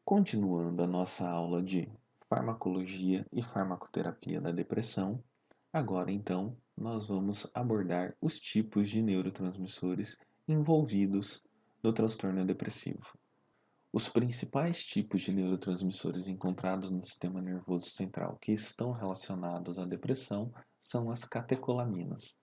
Continuando a nossa aula de farmacologia e farmacoterapia da depressão, agora então nós vamos abordar os tipos de neurotransmissores envolvidos no transtorno depressivo. Os principais tipos de neurotransmissores encontrados no sistema nervoso central que estão relacionados à depressão são as catecolaminas.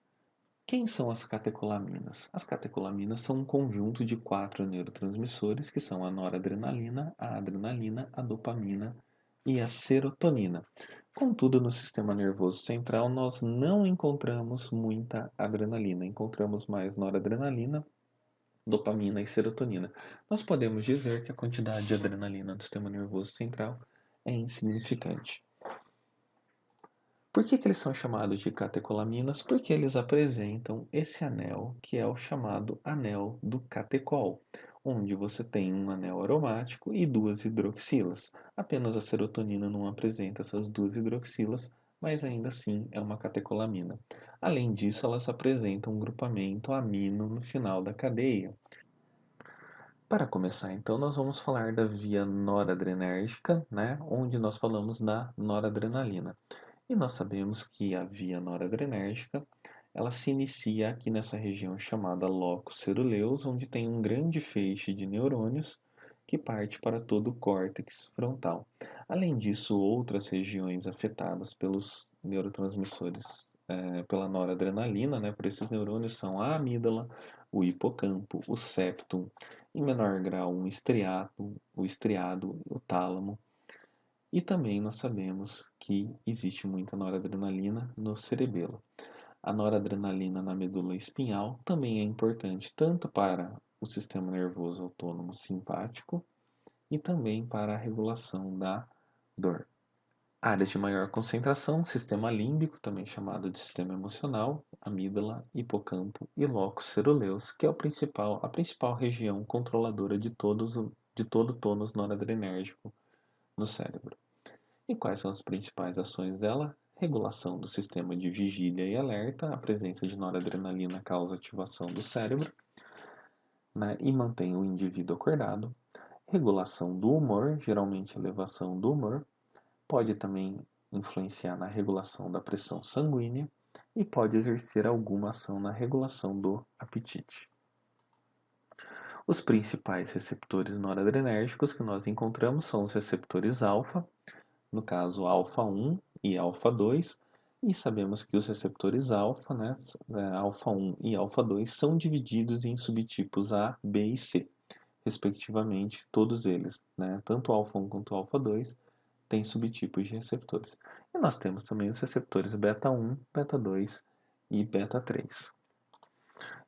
Quem são as catecolaminas? As catecolaminas são um conjunto de 4 neurotransmissores que são a noradrenalina, a adrenalina, a dopamina e a serotonina. Contudo, no sistema nervoso central nós não encontramos muita adrenalina, encontramos mais noradrenalina, dopamina e serotonina. Nós podemos dizer que a quantidade de adrenalina no sistema nervoso central é insignificante. Por que eles são chamados de catecolaminas? Porque eles apresentam esse anel que é o chamado anel do catecol, onde você tem um anel aromático e 2 hidroxilas. Apenas a serotonina não apresenta essas 2 hidroxilas, mas ainda assim é uma catecolamina. Além disso, elas apresentam um grupamento amino no final da cadeia. Para começar, então, nós vamos falar da via noradrenérgica, né, onde nós falamos da noradrenalina. E nós sabemos que a via noradrenérgica, ela se inicia aqui nessa região chamada locus ceruleus, onde tem um grande feixe de neurônios que parte para todo o córtex frontal. Além disso, outras regiões afetadas pelos neurotransmissores, pela noradrenalina, né, por esses neurônios, são a amígdala, o hipocampo, o septum, em menor grau o estriado, o tálamo, e também nós sabemos que existe muita noradrenalina no cerebelo. A noradrenalina na medula espinhal também é importante tanto para o sistema nervoso autônomo simpático e também para a regulação da dor. Áreas de maior concentração, sistema límbico, também chamado de sistema emocional, amígdala, hipocampo e locus ceruleus, que é a principal região controladora de todo o tônus noradrenérgico no cérebro. E quais são as principais ações dela? Regulação do sistema de vigília e alerta, a presença de noradrenalina causa ativação do cérebro, né, e mantém o indivíduo acordado. Regulação do humor, geralmente elevação do humor, pode também influenciar na regulação da pressão sanguínea e pode exercer alguma ação na regulação do apetite. Os principais receptores noradrenérgicos que nós encontramos são os receptores alfa, no caso alfa 1 e alfa 2, e sabemos que os receptores alfa, né, alfa 1 e alfa 2, são divididos em subtipos A, B e C, respectivamente, todos eles, né, tanto alfa 1 quanto alfa 2, têm subtipos de receptores. E nós temos também os receptores beta 1, beta 2 e beta 3.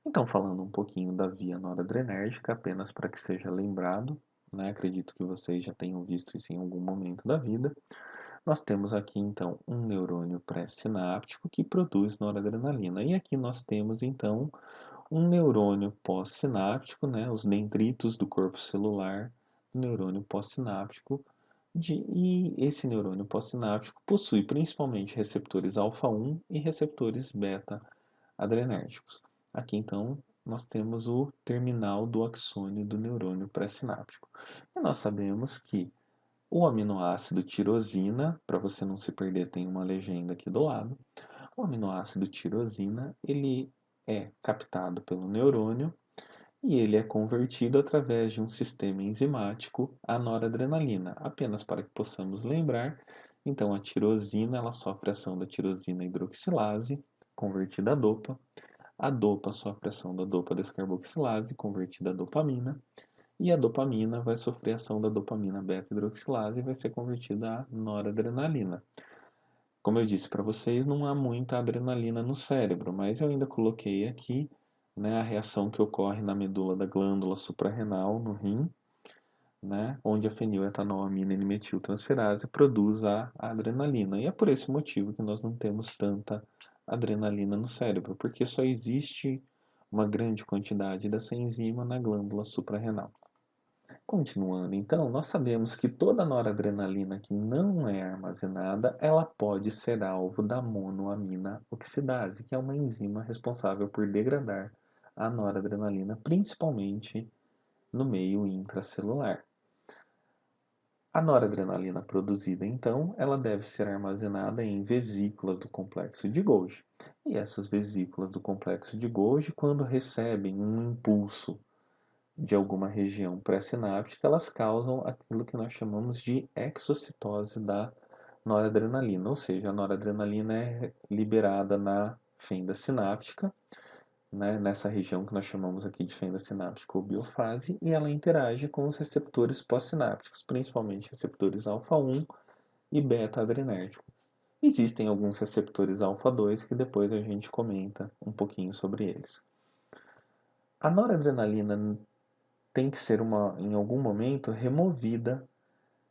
Então, falando um pouquinho da via noradrenérgica, apenas para que seja lembrado, né, acredito que vocês já tenham visto isso em algum momento da vida. Nós temos aqui então um neurônio pré-sináptico que produz noradrenalina. E aqui nós temos então um neurônio pós-sináptico, né, os dendritos do corpo celular do neurônio pós-sináptico. E esse neurônio pós-sináptico possui principalmente receptores alfa-1 e receptores beta-adrenérgicos. Aqui então nós temos o terminal do axônio do neurônio pré-sináptico. E nós sabemos que o aminoácido tirosina, para você não se perder, tem uma legenda aqui do lado. O aminoácido tirosina, ele é captado pelo neurônio e ele é convertido através de um sistema enzimático à noradrenalina. Apenas para que possamos lembrar, então a tirosina, ela sofre a ação da tirosina hidroxilase, convertida a dopa sofre a ação da dopa descarboxilase, convertida a dopamina, e a dopamina vai sofrer a ação da dopamina beta-hidroxilase e vai ser convertida a noradrenalina. Como eu disse para vocês, não há muita adrenalina no cérebro, mas eu ainda coloquei aqui, né, a reação que ocorre na medula da glândula suprarrenal, no rim, né, onde a feniletanolamina N-metiltransferase produz a adrenalina. E é por esse motivo que nós não temos tanta adrenalina no cérebro, porque só existe uma grande quantidade dessa enzima na glândula suprarrenal. Continuando, então, nós sabemos que toda noradrenalina que não é armazenada, ela pode ser alvo da monoamina oxidase, que é uma enzima responsável por degradar a noradrenalina, principalmente no meio intracelular. A noradrenalina produzida, então, ela deve ser armazenada em vesículas do complexo de Golgi. E essas vesículas do complexo de Golgi, quando recebem um impulso de alguma região pré-sináptica, elas causam aquilo que nós chamamos de exocitose da noradrenalina, ou seja, a noradrenalina é liberada na fenda sináptica, né, nessa região que nós chamamos aqui de fenda sináptica ou biofase, e ela interage com os receptores pós-sinápticos, principalmente receptores alfa-1 e beta-adrenérgicos. Existem alguns receptores alfa-2 que depois a gente comenta um pouquinho sobre eles. A noradrenalina tem que ser em algum momento removida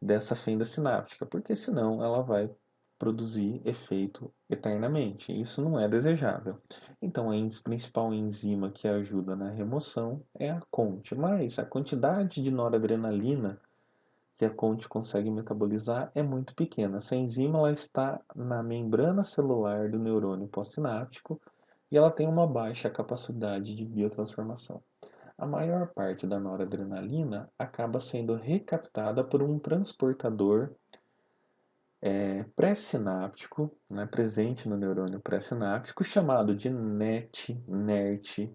dessa fenda sináptica, porque senão ela vai produzir efeito eternamente. Isso não é desejável. Então, a principal enzima que ajuda na remoção é a CONT, mas a quantidade de noradrenalina que a CONT consegue metabolizar é muito pequena. Essa enzima ela está na membrana celular do neurônio pós-sináptico e ela tem uma baixa capacidade de biotransformação. A maior parte da noradrenalina acaba sendo recaptada por um transportador pré-sináptico, né, presente no neurônio pré-sináptico, chamado de NET, NERT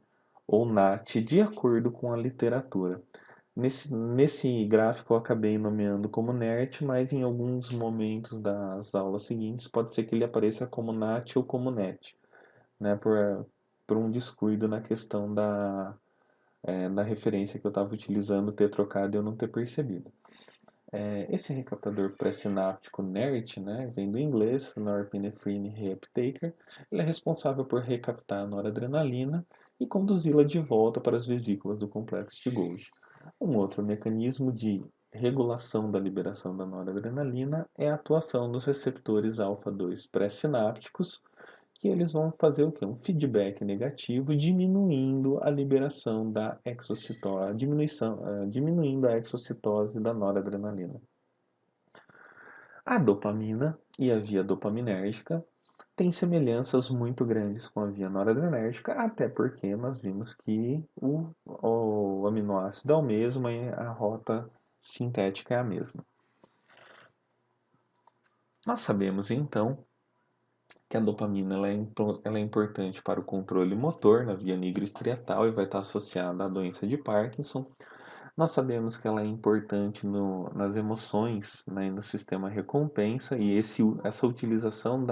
ou NAT, de acordo com a literatura. Nesse gráfico eu acabei nomeando como NERT, mas em alguns momentos das aulas seguintes pode ser que ele apareça como NAT ou como NET, né, por um descuido na questão da referência que eu estava utilizando ter trocado e eu não ter percebido. Esse recaptador pré-sináptico NERT, né, vem do inglês, Norepinephrine Reuptaker, ele é responsável por recaptar a noradrenalina e conduzi-la de volta para as vesículas do complexo de Golgi. Um outro mecanismo de regulação da liberação da noradrenalina é a atuação dos receptores alfa-2 pré-sinápticos, que eles vão fazer o quê? Um feedback negativo, diminuindo a liberação da exocitose, diminuindo a exocitose da noradrenalina. A dopamina e a via dopaminérgica têm semelhanças muito grandes com a via noradrenérgica, até porque nós vimos que o aminoácido é o mesmo e a rota sintética é a mesma. Nós sabemos então que a dopamina ela é importante para o controle motor na via nigroestriatal e vai estar associada à doença de Parkinson. Nós sabemos que ela é importante nas emoções, né, no sistema recompensa, e essa utilização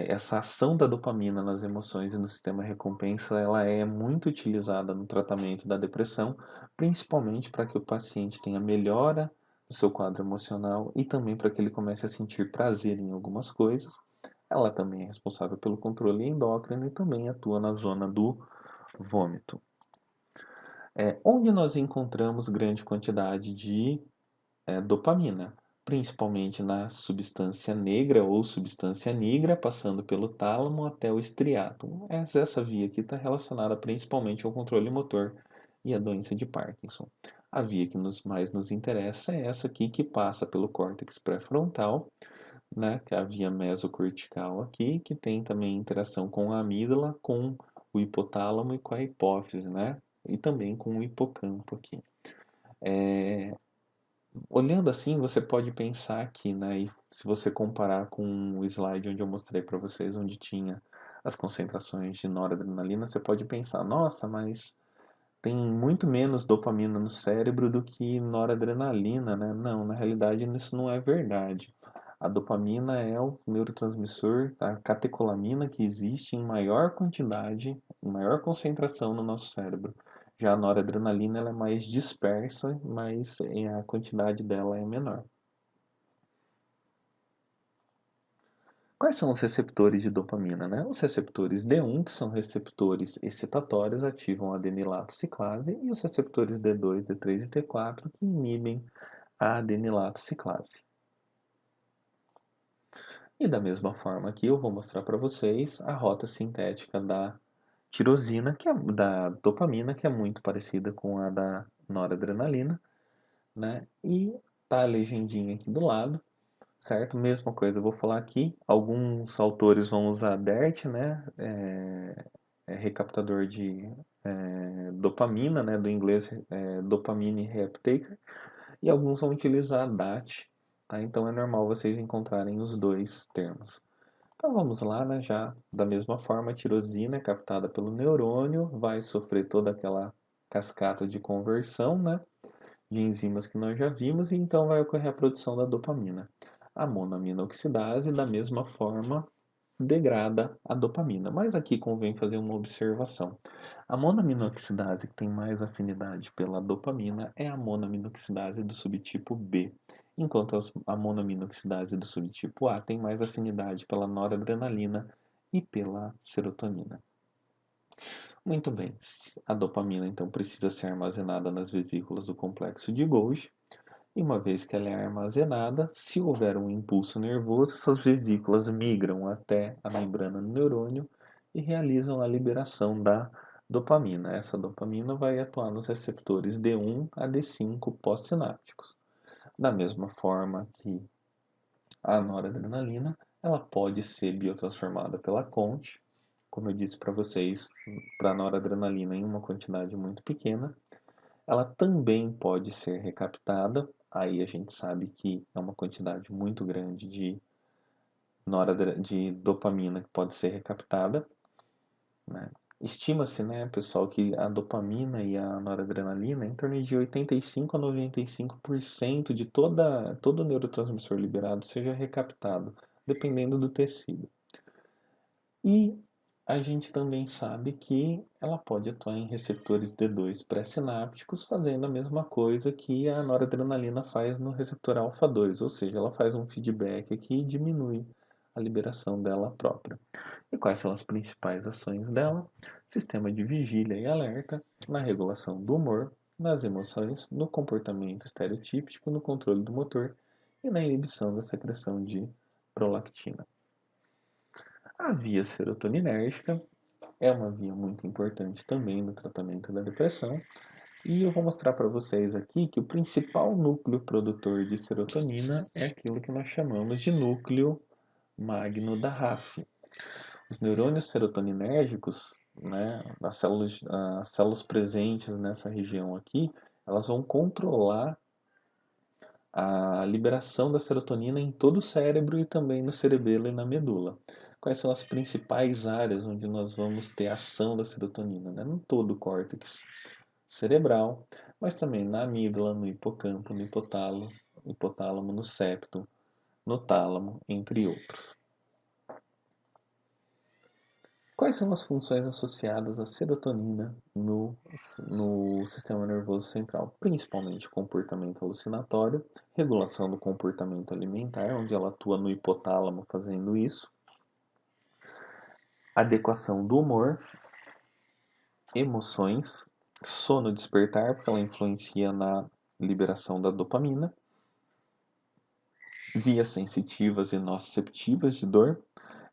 essa ação da dopamina nas emoções e no sistema recompensa, ela é muito utilizada no tratamento da depressão, principalmente para que o paciente tenha melhora do seu quadro emocional e também para que ele comece a sentir prazer em algumas coisas. Ela também é responsável pelo controle endócrino e também atua na zona do vômito. Onde nós encontramos grande quantidade de dopamina, principalmente na substância negra ou substância nigra, passando pelo tálamo até o estriato. Essa via aqui está relacionada principalmente ao controle motor e à doença de Parkinson. A via que mais nos interessa é essa aqui que passa pelo córtex pré-frontal, né, que é a via mesocortical aqui, que tem também interação com a amígdala, com o hipotálamo e com a hipófise, né, e também com o hipocampo aqui. Olhando assim, você pode pensar aqui, né, e se você comparar com o slide onde eu mostrei para vocês, onde tinha as concentrações de noradrenalina, você pode pensar, nossa, mas tem muito menos dopamina no cérebro do que noradrenalina, né? Não, na realidade isso não é verdade. A dopamina é o neurotransmissor, a catecolamina que existe em maior quantidade, em maior concentração no nosso cérebro. Já a noradrenalina ela é mais dispersa, mas a quantidade dela é menor. Quais são os receptores de dopamina, né? Os receptores D1, que são receptores excitatórios, ativam a adenilato ciclase, e os receptores D2, D3 e T4, que inibem a adenilato ciclase. E da mesma forma aqui eu vou mostrar para vocês a rota sintética da tirosina, da dopamina, que é muito parecida com a da noradrenalina, né? E tá a legendinha aqui do lado, certo? Mesma coisa, eu vou falar aqui. Alguns autores vão usar DERT, né? Recaptador de dopamina, né? Do inglês dopamine reuptaker. e alguns vão utilizar DAT, tá? Então é normal vocês encontrarem os dois termos. Então vamos lá, né? Já da mesma forma, a tirosina é captada pelo neurônio, vai sofrer toda aquela cascata de conversão, né? De enzimas que nós já vimos, e então vai ocorrer a produção da dopamina. A monoaminoxidase, da mesma forma, degrada a dopamina. Mas aqui convém fazer uma observação. A monoaminoxidase que tem mais afinidade pela dopamina é a monoaminoxidase do subtipo B, enquanto a monoaminoxidase do subtipo A tem mais afinidade pela noradrenalina e pela serotonina. Muito bem, a dopamina então precisa ser armazenada nas vesículas do complexo de Golgi, e uma vez que ela é armazenada, se houver um impulso nervoso, essas vesículas migram até a membrana do neurônio e realizam a liberação da dopamina. Essa dopamina vai atuar nos receptores D1 a D5 pós-sinápticos. Da mesma forma que a noradrenalina, ela pode ser biotransformada pela CONT, como eu disse para vocês, para a noradrenalina em uma quantidade muito pequena. Ela também pode ser recaptada, aí a gente sabe que é uma quantidade muito grande de dopamina que pode ser recaptada, né? Estima-se, né, pessoal, que a dopamina e a noradrenalina, em torno de 85 a 95% de todo o neurotransmissor liberado seja recaptado, dependendo do tecido. E a gente também sabe que ela pode atuar em receptores D2 pré-sinápticos, fazendo a mesma coisa que a noradrenalina faz no receptor alfa-2, ou seja, ela faz um feedback aqui e diminui a liberação dela própria. E quais são as principais ações dela? Sistema de vigília e alerta, na regulação do humor, nas emoções, no comportamento estereotípico, no controle do motor e na inibição da secreção de prolactina. A via serotoninérgica é uma via muito importante também no tratamento da depressão, e eu vou mostrar para vocês aqui que o principal núcleo produtor de serotonina é aquilo que nós chamamos de núcleo magno da RAF. Os neurônios serotoninérgicos, né, as células presentes nessa região aqui, elas vão controlar a liberação da serotonina em todo o cérebro e também no cerebelo e na medula. Quais são as principais áreas onde nós vamos ter ação da serotonina? Né? Em todo o córtex cerebral, mas também na amígdala, no hipocampo, no hipotálamo, no septo, no tálamo, entre outros. Quais são as funções associadas à serotonina no sistema nervoso central? Principalmente comportamento alucinatório, regulação do comportamento alimentar, onde ela atua no hipotálamo fazendo isso, adequação do humor, emoções, sono despertar, porque ela influencia na liberação da dopamina, vias sensitivas e nociceptivas de dor.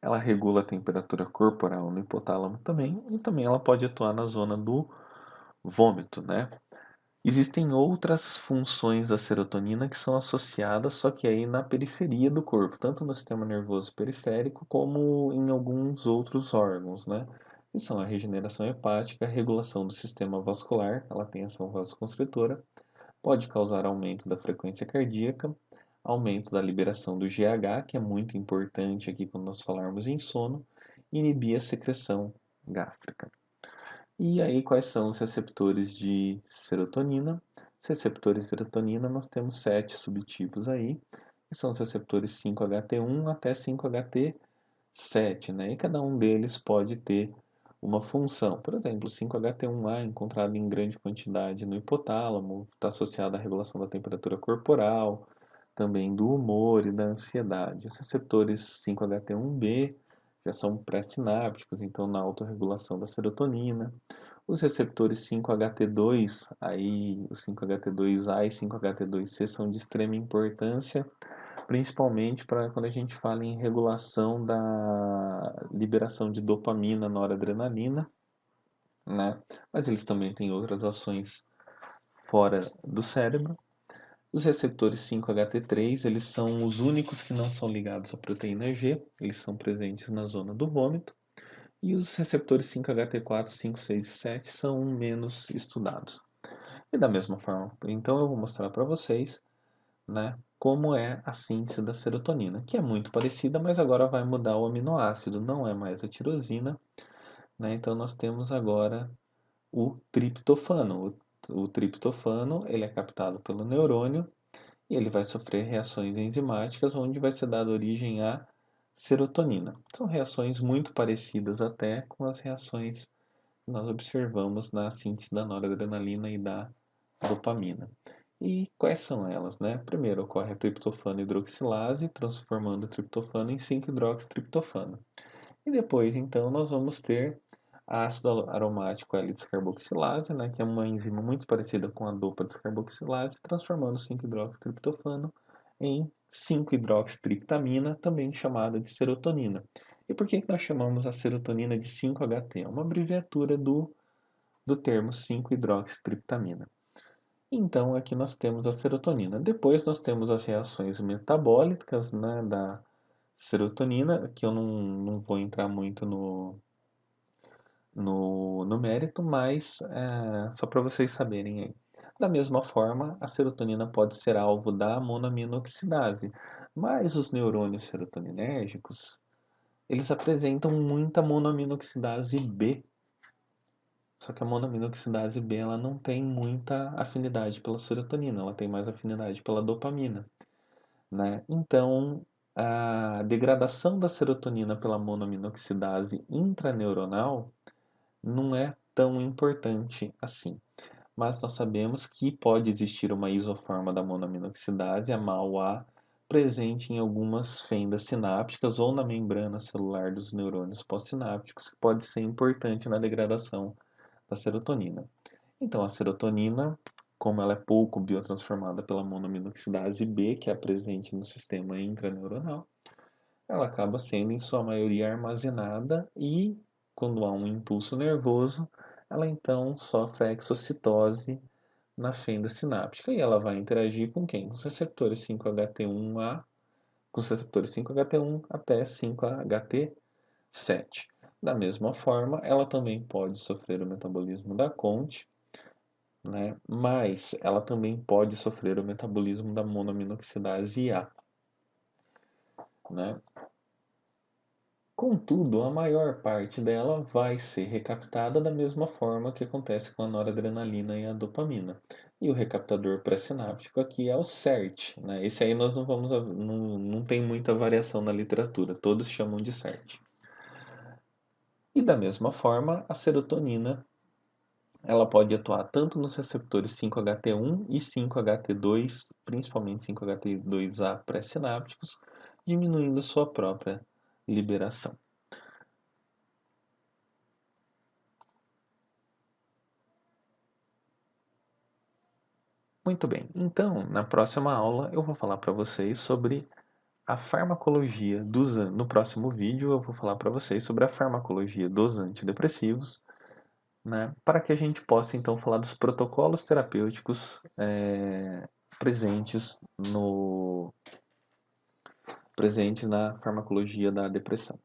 Ela regula a temperatura corporal no hipotálamo também, e também ela pode atuar na zona do vômito, né? Existem outras funções da serotonina que são associadas, só que aí na periferia do corpo, tanto no sistema nervoso periférico como em alguns outros órgãos, né? Que são a regeneração hepática, a regulação do sistema vascular, ela tem ação vasoconstritora, pode causar aumento da frequência cardíaca, aumento da liberação do GH, que é muito importante aqui quando nós falarmos em sono, e inibir a secreção gástrica. E aí, quais são os receptores de serotonina? Os receptores de serotonina, nós temos 7 subtipos aí, que são os receptores 5-HT1 até 5-HT7, né? E cada um deles pode ter uma função. Por exemplo, o 5-HT1A, encontrado em grande quantidade no hipotálamo, está associado à regulação da temperatura corporal, também do humor e da ansiedade. Os receptores 5-HT1B já são pré-sinápticos, então na autorregulação da serotonina. Os receptores 5-HT2, aí os 5-HT2A e 5-HT2C são de extrema importância, principalmente para quando a gente fala em regulação da liberação de dopamina, noradrenalina, né? Mas eles também têm outras ações fora do cérebro. Os receptores 5-HT3, eles são os únicos que não são ligados à proteína G, eles são presentes na zona do vômito. E os receptores 5-HT4, 5, 6 e 7 são menos estudados. E da mesma forma, então eu vou mostrar para vocês, né, como é a síntese da serotonina, que é muito parecida, mas agora vai mudar o aminoácido, não é mais a tirosina, né? Então nós temos agora o triptofano. O triptofano, ele é captado pelo neurônio e ele vai sofrer reações enzimáticas, onde vai ser dada origem à serotonina. São reações muito parecidas até com as reações que nós observamos na síntese da noradrenalina e da dopamina. E quais são elas, né? Primeiro ocorre a triptofano hidroxilase, transformando o triptofano em 5-hidroxitriptofano. E depois, então, nós vamos ter ácido aromático L-descarboxilase, né, que é uma enzima muito parecida com a dopa descarboxilase, transformando 5-hidroxitriptofano em 5-hidroxitriptamina, também chamada de serotonina. E por que nós chamamos a serotonina de 5-HT? É uma abreviatura do termo 5-hidroxitriptamina. Então, aqui nós temos a serotonina. Depois nós temos as reações metabólicas, né, da serotonina, que eu não vou entrar muito no mérito, mas só para vocês saberem aí. Da mesma forma, a serotonina pode ser alvo da monoaminoxidase, mas os neurônios serotoninérgicos, eles apresentam muita monoaminoxidase B. Só que a monoaminoxidase B ela não tem muita afinidade pela serotonina, ela tem mais afinidade pela dopamina, né? Então, a degradação da serotonina pela monoaminoxidase intraneuronal não é tão importante assim. Mas nós sabemos que pode existir uma isoforma da monoaminoxidase, a MAO-A, presente em algumas fendas sinápticas ou na membrana celular dos neurônios pós-sinápticos, que pode ser importante na degradação da serotonina. Então, a serotonina, como ela é pouco biotransformada pela monoaminoxidase B, que é presente no sistema intraneuronal, ela acaba sendo, em sua maioria, armazenada e, quando há um impulso nervoso, ela então sofre a exocitose na fenda sináptica e ela vai interagir com quem? Com os receptores 5-HT1A, com os receptores 5-HT1 até 5-HT7. Da mesma forma, ela também pode sofrer o metabolismo da Conte, né? Mas ela também pode sofrer o metabolismo da monoaminoxidase A, né? Contudo, a maior parte dela vai ser recaptada da mesma forma que acontece com a noradrenalina e a dopamina. E o recaptador pré-sináptico aqui é o CERT, né? Esse aí nós não vamos, não tem muita variação na literatura, todos chamam de CERT. E da mesma forma, a serotonina ela pode atuar tanto nos receptores 5-HT1 e 5-HT2, principalmente 5-HT2A pré-sinápticos, diminuindo sua própria liberação. Muito bem, então na próxima aula eu vou falar para vocês sobre a farmacologia no próximo vídeo eu vou falar para vocês sobre a farmacologia dos antidepressivos, né, para que a gente possa então falar dos protocolos terapêuticos presentes presentes na farmacologia da depressão.